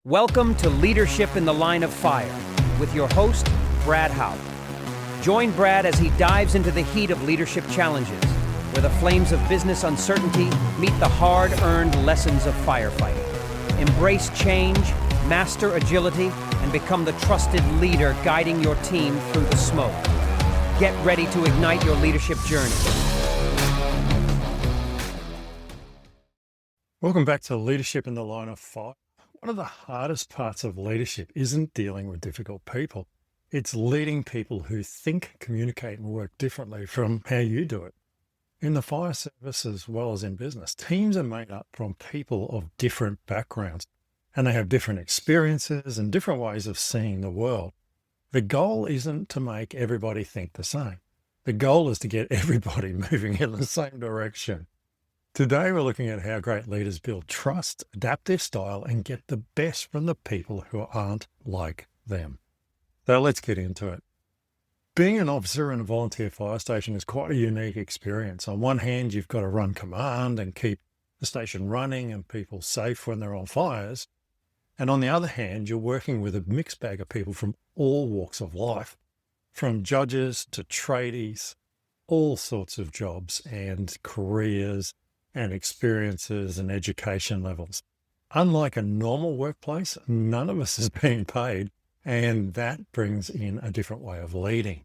Welcome to Leadership in the Line of Fire with your host, Brad Hauck. Join Brad as he dives into the heat of leadership challenges, where the flames of business uncertainty meet the hard-earned lessons of firefighting. Embrace change, master agility, and become the trusted leader guiding your team through the smoke. Get ready to ignite your leadership journey. Welcome back to Leadership in the Line of Fire. One of the hardest parts of leadership isn't dealing with difficult people. It's leading people who think, communicate, and work differently from how you do it. In the fire service as well as in business, teams are made up from people of different backgrounds, and they have different experiences and different ways of seeing the world. The goal isn't to make everybody think the same. The goal is to get everybody moving in the same direction. Today, we're looking at how great leaders build trust, adapt their style, and get the best from the people who aren't like them. So let's get into it. Being an officer in a volunteer fire station is quite a unique experience. On one hand, you've got to run command and keep the station running and people safe when they're on fires. And on the other hand, you're working with a mixed bag of people from all walks of life, from judges to tradies, all sorts of jobs and careers and experiences and education levels. Unlike a normal workplace, none of us is being paid, and that brings in a different way of leading.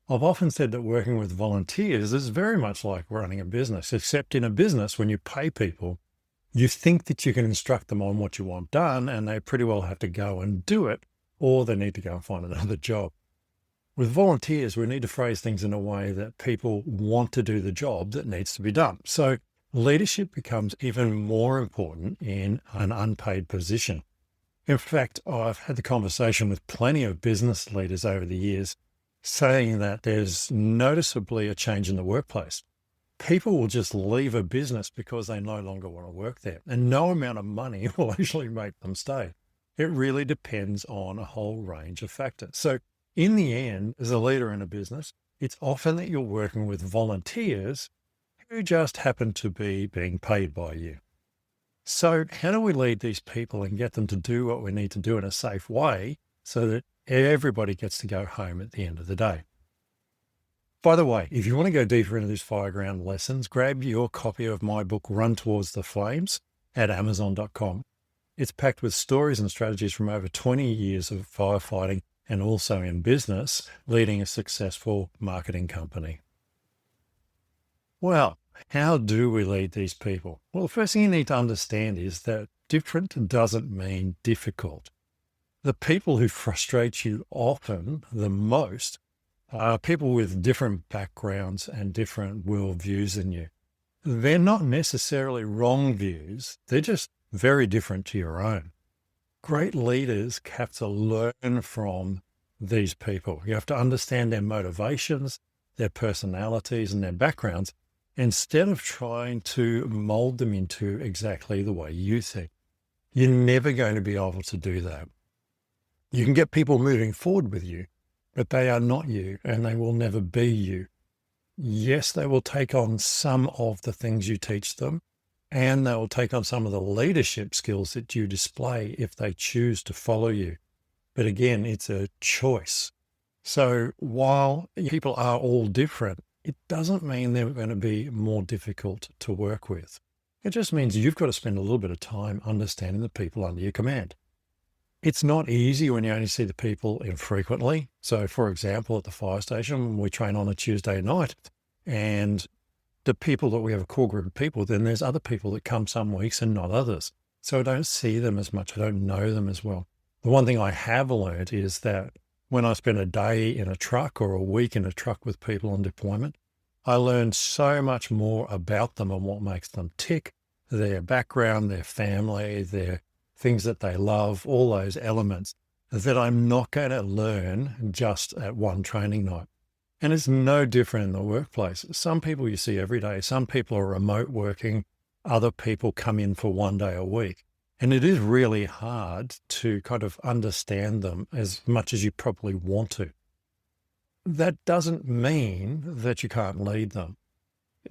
I've often said that working with volunteers is very much like running a business, except in a business, when you pay people, you think that you can instruct them on what you want done, and they pretty well have to go and do it, or they need to go and find another job. With volunteers, we need to phrase things in a way that people want to do the job that needs to be done. So leadership becomes even more important in an unpaid position. In fact, I've had the conversation with plenty of business leaders over the years saying that there's noticeably a change in the workplace. People will just leave a business because they no longer want to work there, and no amount of money will actually make them stay. It really depends on a whole range of factors. So in the end, as a leader in a business, it's often that you're working with volunteers who just happen to be being paid by you. So how do we lead these people and get them to do what we need to do in a safe way so that everybody gets to go home at the end of the day? By the way, if you want to go deeper into these fireground lessons, grab your copy of my book, Run Towards the Flames, at Amazon.com. It's packed with stories and strategies from over 20 years of firefighting and also in business, leading a successful marketing company. Well, how do we lead these people? Well, the first thing you need to understand is that different doesn't mean difficult. The people who frustrate you often the most are people with different backgrounds and different worldviews than you. They're not necessarily wrong views. They're just very different to your own. Great leaders have to learn from these people. You have to understand their motivations, their personalities, and their backgrounds, instead of trying to mold them into exactly the way you think. You're never going to be able to do that. You can get people moving forward with you, but they are not you, and they will never be you. Yes, they will take on some of the things you teach them, and they will take on some of the leadership skills that you display if they choose to follow you. But again, it's a choice. So while people are all different, it doesn't mean they're going to be more difficult to work with. It just means you've got to spend a little bit of time understanding the people under your command. It's not easy when you only see the people infrequently. So for example, at the fire station, we train on a Tuesday night, and the people that we have a core group of people, then there's other people that come some weeks and not others. So I don't see them as much. I don't know them as well. The one thing I have learned is that when I spend a day in a truck or a week in a truck with people on deployment, I learn so much more about them and what makes them tick, their background, their family, their things that they love, all those elements that I'm not going to learn just at one training night. And it's no different in the workplace. Some people you see every day, some people are remote working, other people come in for one day a week. And it is really hard to kind of understand them as much as you probably want to. That doesn't mean that you can't lead them.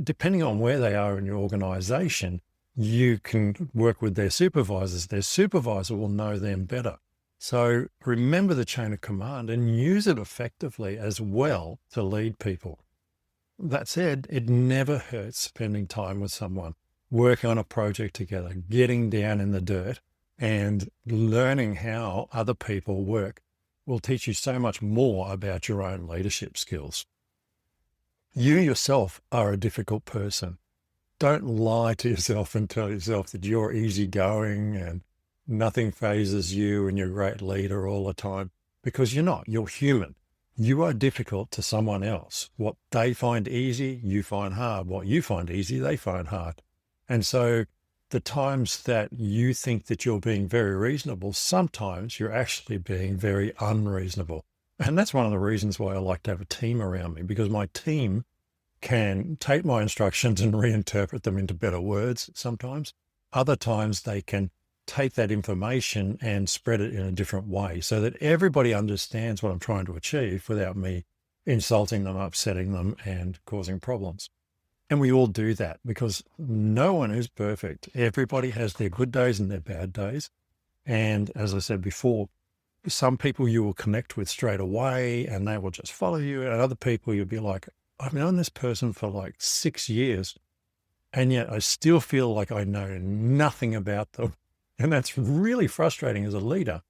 Depending on where they are in your organization, you can work with their supervisors. Their supervisor will know them better. So remember the chain of command and use it effectively as well to lead people. That said, it never hurts spending time with someone, working on a project together, getting down in the dirt and learning how other people work will teach you so much more about your own leadership skills. You yourself are a difficult person. Don't lie to yourself and tell yourself that you're easygoing and nothing phases you and you're a great leader all the time, because you're not. You're human. You are difficult to someone else. What they find easy, you find hard. What you find easy, they find hard. And so the times that you think that you're being very reasonable, sometimes you're actually being very unreasonable. And that's one of the reasons why I like to have a team around me, because my team can take my instructions and reinterpret them into better words sometimes. Other times they can take that information and spread it in a different way so that everybody understands what I'm trying to achieve without me insulting them, upsetting them, and causing problems. And we all do that because no one is perfect. Everybody has their good days and their bad days. And as I said before, some people you will connect with straight away and they will just follow you. And other people you'll be like, I've known this person for like 6 years, and yet I still feel like I know nothing about them. And that's really frustrating as a leader,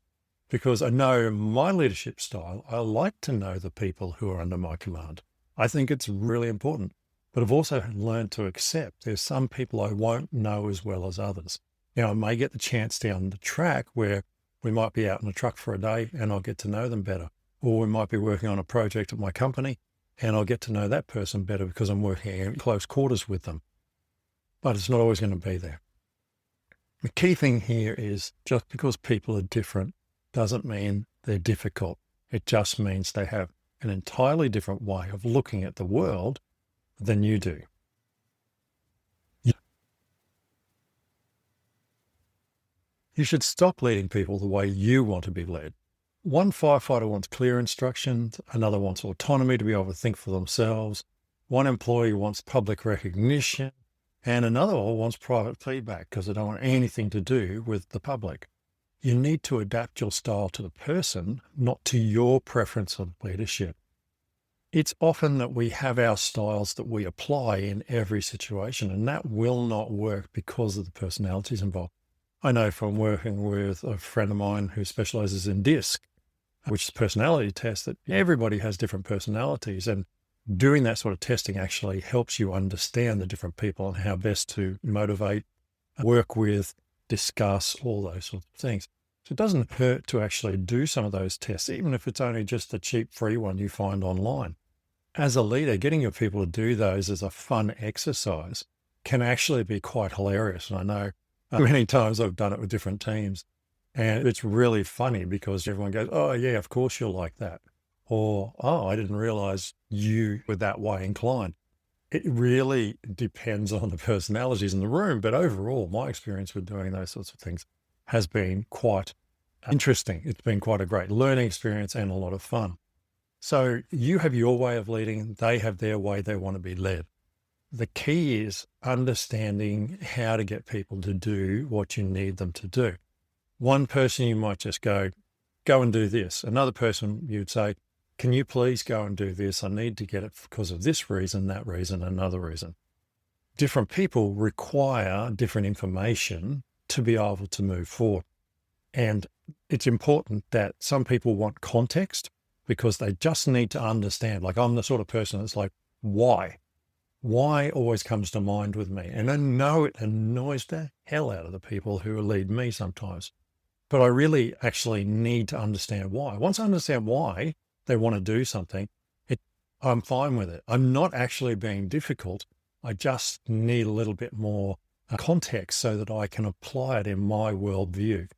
because I know my leadership style. I like to know the people who are under my command. I think it's really important. But I've also learned to accept there's some people I won't know as well as others. I may get the chance down the track where we might be out in a truck for a day and I'll get to know them better. Or we might be working on a project at my company and I'll get to know that person better because I'm working in close quarters with them. But it's not always going to be there. The key thing here is just because people are different doesn't mean they're difficult. It just means they have an entirely different way of looking at the world than you do. You should stop leading people the way you want to be led. One firefighter wants clear instructions, another wants autonomy to be able to think for themselves, one employee wants public recognition, and another one wants private feedback because they don't want anything to do with the public. You need to adapt your style to the person, not to your preference of leadership. It's often that we have our styles that we apply in every situation, and that will not work because of the personalities involved. I know from working with a friend of mine who specializes in DISC, which is a personality test, that everybody has different personalities, and doing that sort of testing actually helps you understand the different people and how best to motivate, work with, discuss, all those sorts of things. So it doesn't hurt to actually do some of those tests, even if it's only just the cheap free one you find online. As a leader, getting your people to do those as a fun exercise can actually be quite hilarious. And I know many times I've done it with different teams, and it's really funny because everyone goes, oh yeah, of course you're like that. Or, oh, I didn't realize you were that way inclined. It really depends on the personalities in the room. But overall, my experience with doing those sorts of things has been quite interesting. It's been quite a great learning experience and a lot of fun. So you have your way of leading. They have their way they want to be led. The key is understanding how to get people to do what you need them to do. One person, you might just go and do this. Another person, you'd say, can you please go and do this? I need to get it because of this reason, that reason, another reason. Different people require different information to be able to move forward. And it's important that some people want context because they just need to understand. Like I'm the sort of person that's like, why? Why always comes to mind with me. And I know it annoys the hell out of the people who lead me sometimes. But I really actually need to understand why. Once I understand why they want to do something, I'm fine with it. I'm not actually being difficult. I just need a little bit more context so that I can apply it in my worldview.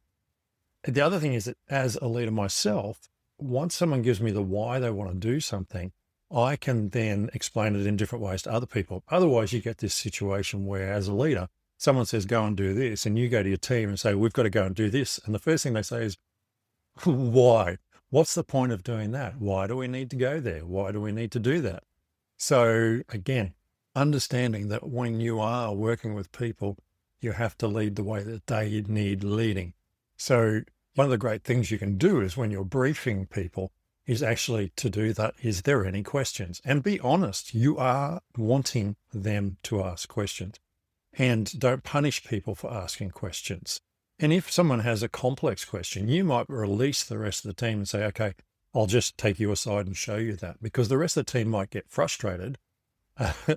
The other thing is that as a leader myself, once someone gives me the why they want to do something, I can then explain it in different ways to other people. Otherwise, you get this situation where as a leader, someone says, go and do this, and you go to your team and say, we've got to go and do this. And the first thing they say is, why? What's the point of doing that? Why do we need to go there? Why do we need to do that? So again, understanding that when you are working with people, you have to lead the way that they need leading. So one of the great things you can do is when you're briefing people is actually to do that. Is there any questions? And be honest, you are wanting them to ask questions. And don't punish people for asking questions. And if someone has a complex question, you might release the rest of the team and say, okay, I'll just take you aside and show you that, because the rest of the team might get frustrated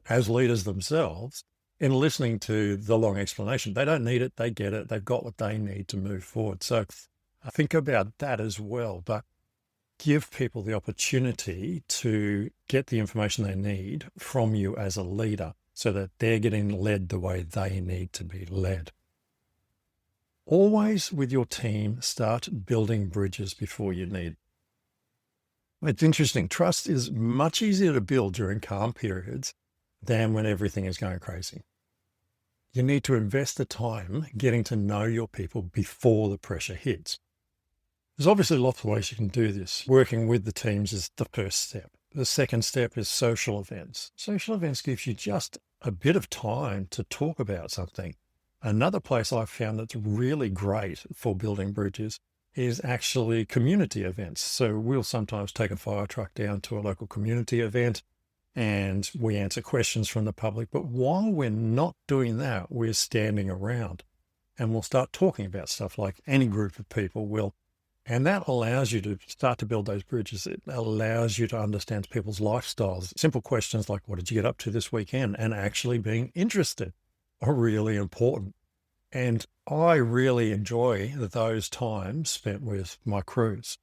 as leaders themselves in listening to the long explanation. They don't need it. They get it. They've got what they need to move forward. So think about that as well, but give people the opportunity to get the information they need from you as a leader so that they're getting led the way they need to be led. Always with your team, start building bridges before you need. It's interesting. Trust is much easier to build during calm periods than when everything is going crazy. You need to invest the time getting to know your people before the pressure hits. There's obviously lots of ways you can do this. Working with the teams is the first step. The second step is social events. Social events gives you just a bit of time to talk about something. Another place I've found that's really great for building bridges is actually community events. So we'll sometimes take a fire truck down to a local community event and we answer questions from the public. But while we're not doing that, we're standing around and we'll start talking about stuff like any group of people will. And that allows you to start to build those bridges. It allows you to understand people's lifestyles. Simple questions like, what did you get up to this weekend? And actually being interested are really important. And I really enjoy those times spent with my crews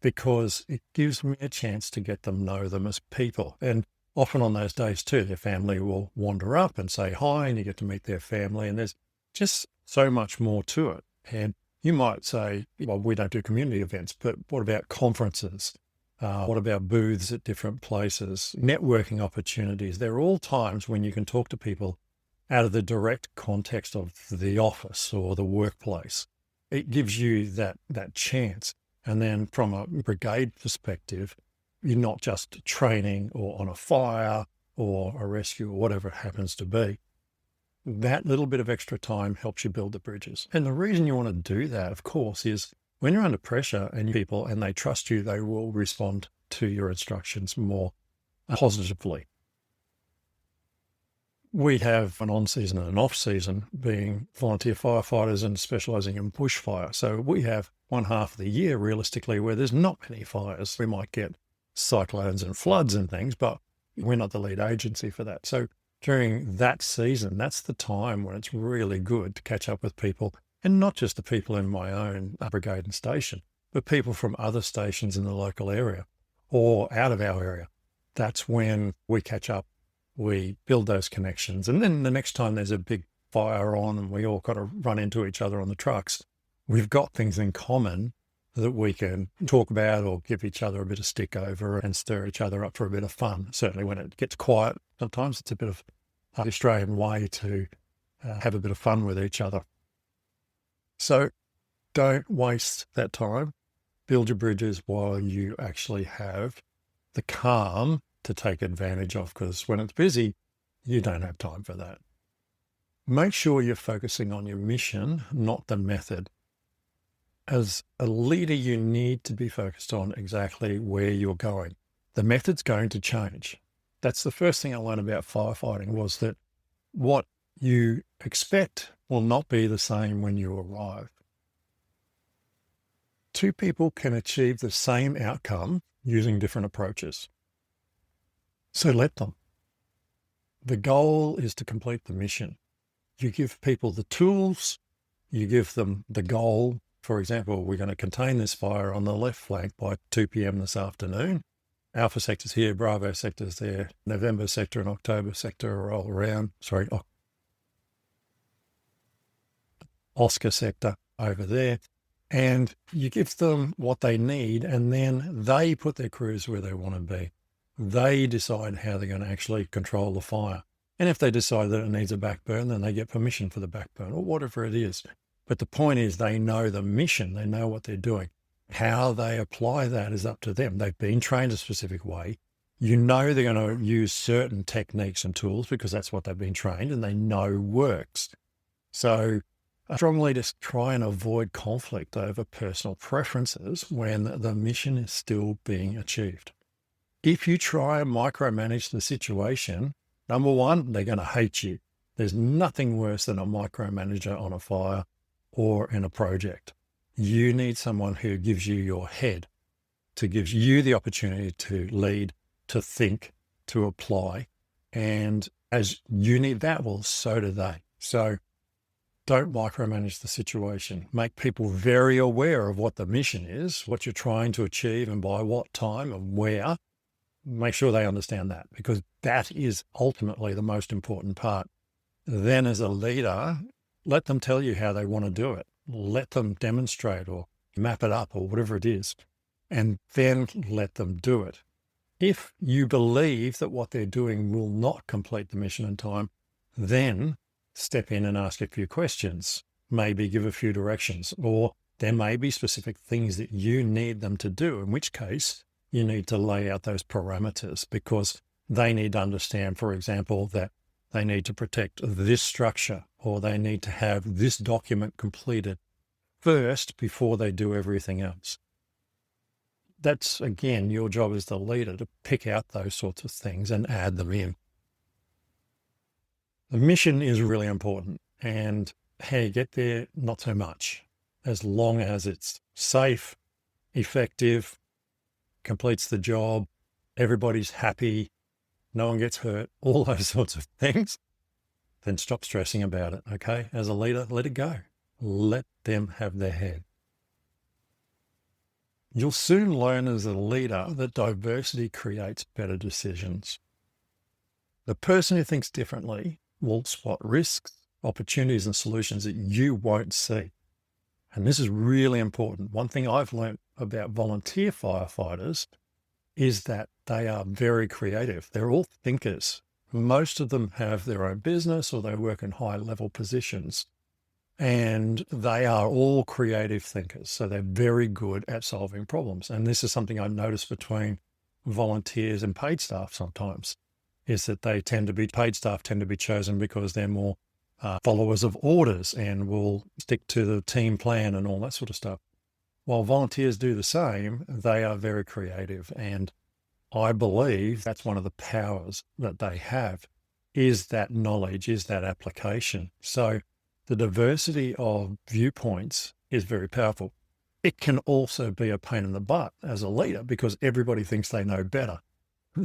because it gives me a chance to get them know them as people. And often on those days too, their family will wander up and say hi, and you get to meet their family. And there's just so much more to it. And you might say, well, we don't do community events, but what about conferences? What about booths at different places? Networking opportunities. They're all times when you can talk to people out of the direct context of the office or the workplace. It gives you that chance. And then from a brigade perspective, you're not just training or on a fire or a rescue or whatever it happens to be. That little bit of extra time helps you build the bridges. And the reason you want to do that, of course, is when you're under pressure and people and they trust you, they will respond to your instructions more positively. We have an on-season and an off-season, being volunteer firefighters and specialising in bushfire. So we have one half of the year, realistically, where there's not many fires. We might get cyclones and floods and things, but we're not the lead agency for that. So during that season, that's the time when it's really good to catch up with people, and not just the people in my own brigade and station, but people from other stations in the local area or out of our area. That's when we catch up. We build those connections. And then the next time there's a big fire on and we all got to run into each other on the trucks, we've got things in common that we can talk about or give each other a bit of stick over and stir each other up for a bit of fun. Certainly when it gets quiet, sometimes it's a bit of the Australian way to have a bit of fun with each other. So don't waste that time. Build your bridges while you actually have the calm to take advantage of, because when it's busy, you don't have time for that. Make sure you're focusing on your mission, not the method. As a leader, you need to be focused on exactly where you're going. The method's going to change. That's the first thing I learned about firefighting, was that what you expect will not be the same when you arrive. Two people can achieve the same outcome using different approaches. So let them. The goal is to complete the mission. You give people the tools, you give them the goal. For example, we're going to contain this fire on the left flank by 2 p.m. this afternoon. Alpha sector's here, Bravo sector's there, November sector and October sector are all around. Oscar sector over there. And you give them what they need, and then they put their crews where they want to be. They decide how they're going to actually control the fire. And if they decide that it needs a backburn, then they get permission for the backburn or whatever it is. But the point is they know the mission, they know what they're doing. How they apply that is up to them. They've been trained a specific way. You know they're going to use certain techniques and tools because that's what they've been trained and they know works. So strong leaders try and avoid conflict over personal preferences when the mission is still being achieved. If you try and micromanage the situation, number one, they're going to hate you. There's nothing worse than a micromanager on a fire or in a project. You need someone who gives you your head, to give you the opportunity to lead, to think, to apply. And as you need that, well, so do they. So don't micromanage the situation. Make people very aware of what the mission is, what you're trying to achieve and by what time and where. Make sure they understand that, because that is ultimately the most important part. Then as a leader, let them tell you how they want to do it. Let them demonstrate or map it up or whatever it is, and then let them do it. If you believe that what they're doing will not complete the mission in time, then step in and ask a few questions, maybe give a few directions, or there may be specific things that you need them to do, in which case you need to lay out those parameters, because they need to understand, for example, that they need to protect this structure, or they need to have this document completed first before they do everything else. That's, again, your job as the leader to pick out those sorts of things and add them in. The mission is really important, and how you get there, not so much, as long as it's safe, effective, completes the job, everybody's happy, no one gets hurt, all those sorts of things, then stop stressing about it, okay? As a leader, let it go. Let them have their head. You'll soon learn as a leader that diversity creates better decisions. The person who thinks differently will spot risks, opportunities, and solutions that you won't see. And this is really important. One thing I've learned about volunteer firefighters is that they are very creative. They're all thinkers. Most of them have their own business or they work in high-level positions. And they are all creative thinkers. So they're very good at solving problems. And this is something I notice between volunteers and paid staff sometimes, is that paid staff tend to be chosen because they're more followers of orders and will stick to the team plan and all that sort of stuff. While volunteers do the same, they are very creative. And I believe that's one of the powers that they have, is that knowledge, is that application. So the diversity of viewpoints is very powerful. It can also be a pain in the butt as a leader because everybody thinks they know better.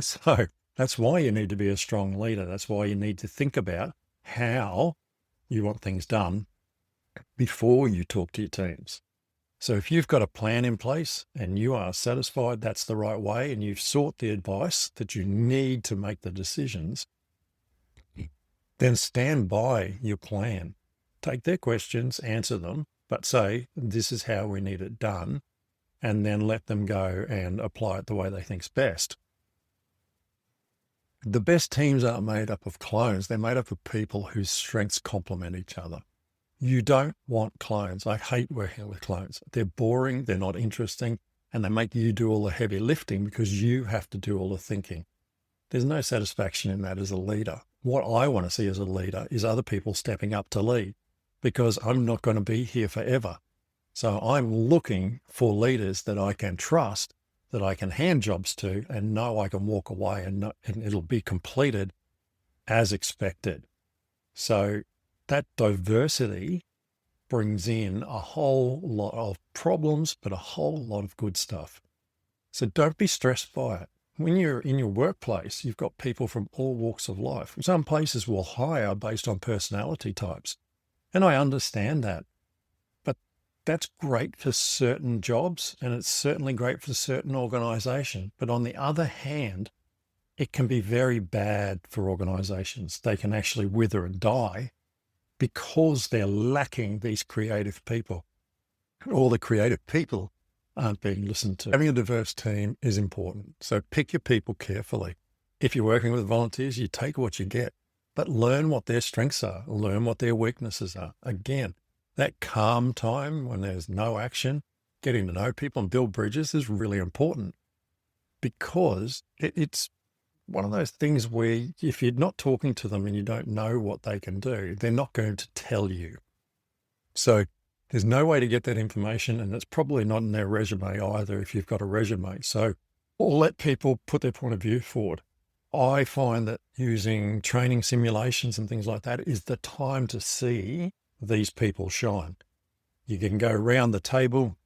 So that's why you need to be a strong leader. That's why you need to think about how you want things done before you talk to your teams. So if you've got a plan in place and you are satisfied that's the right way and you've sought the advice that you need to make the decisions, then stand by your plan. Take their questions, answer them, but say, this is how we need it done, and then let them go and apply it the way they think's best. The best teams aren't made up of clones. They're made up of people whose strengths complement each other. You don't want clones. I hate working with clones. They're boring, they're not interesting, and they make you do all the heavy lifting because you have to do all the thinking. There's no satisfaction in that as a leader. What I want to see as a leader is other people stepping up to lead, because I'm not going to be here forever. So I'm looking for leaders that I can trust, that I can hand jobs to and know I can walk away and it'll be completed as expected. So that diversity brings in a whole lot of problems, but a whole lot of good stuff. So don't be stressed by it. When you're in your workplace, you've got people from all walks of life. Some places will hire based on personality types. And I understand that, but that's great for certain jobs and it's certainly great for certain organizations. But on the other hand, it can be very bad for organizations. They can actually wither and die because they're lacking these creative people. All the creative people aren't being listened to. Having a diverse team is important. So pick your people carefully. If you're working with volunteers, you take what you get. But learn what their strengths are, learn what their weaknesses are. Again, that calm time when there's no action, getting to know people and build bridges is really important, because it's one of those things where if you're not talking to them and you don't know what they can do, they're not going to tell you. So there's no way to get that information, and it's probably not in their resume either if you've got a resume. So or let people put their point of view forward. I find that using training simulations and things like that is the time to see these people shine. You can go around the table,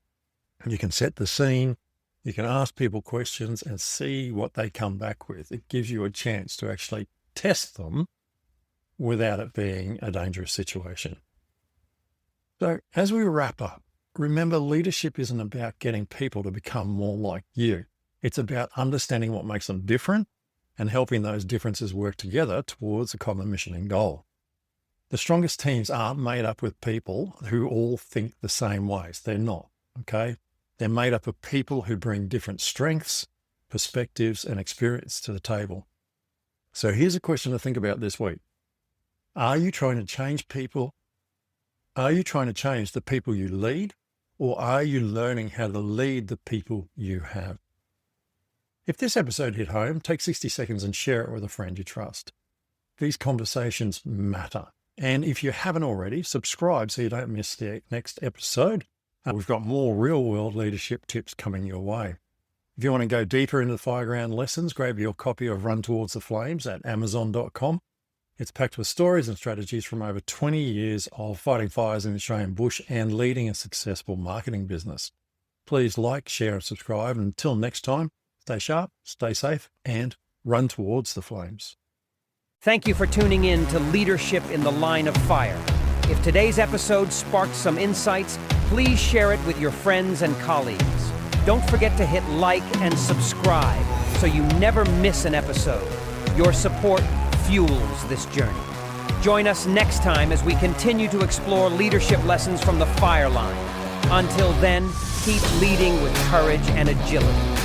you can set the scene, you can ask people questions and see what they come back with. It gives you a chance to actually test them without it being a dangerous situation. So as we wrap up, remember leadership isn't about getting people to become more like you. It's about understanding what makes them different and helping those differences work together towards a common mission and goal. The strongest teams aren't made up with people who all think the same ways. They're not, okay? They're made up of people who bring different strengths, perspectives, and experience to the table. So here's a question to think about this week. Are you trying to change people? Are you trying to change the people you lead, or are you learning how to lead the people you have? If this episode hit home, take 60 seconds and share it with a friend you trust. These conversations matter. And if you haven't already, subscribe so you don't miss the next episode. We've got more real-world leadership tips coming your way. If you want to go deeper into the fireground lessons, grab your copy of Run Towards the Flames at Amazon.com. It's packed with stories and strategies from over 20 years of fighting fires in the Australian bush and leading a successful marketing business. Please like, share, and subscribe. Until next time, stay sharp, stay safe, and run towards the flames. Thank you for tuning in to Leadership in the Line of Fire. If today's episode sparked some insights, please share it with your friends and colleagues. Don't forget to hit like and subscribe so you never miss an episode. Your support fuels this journey. Join us next time as we continue to explore leadership lessons from the fire line. Until then, keep leading with courage and agility.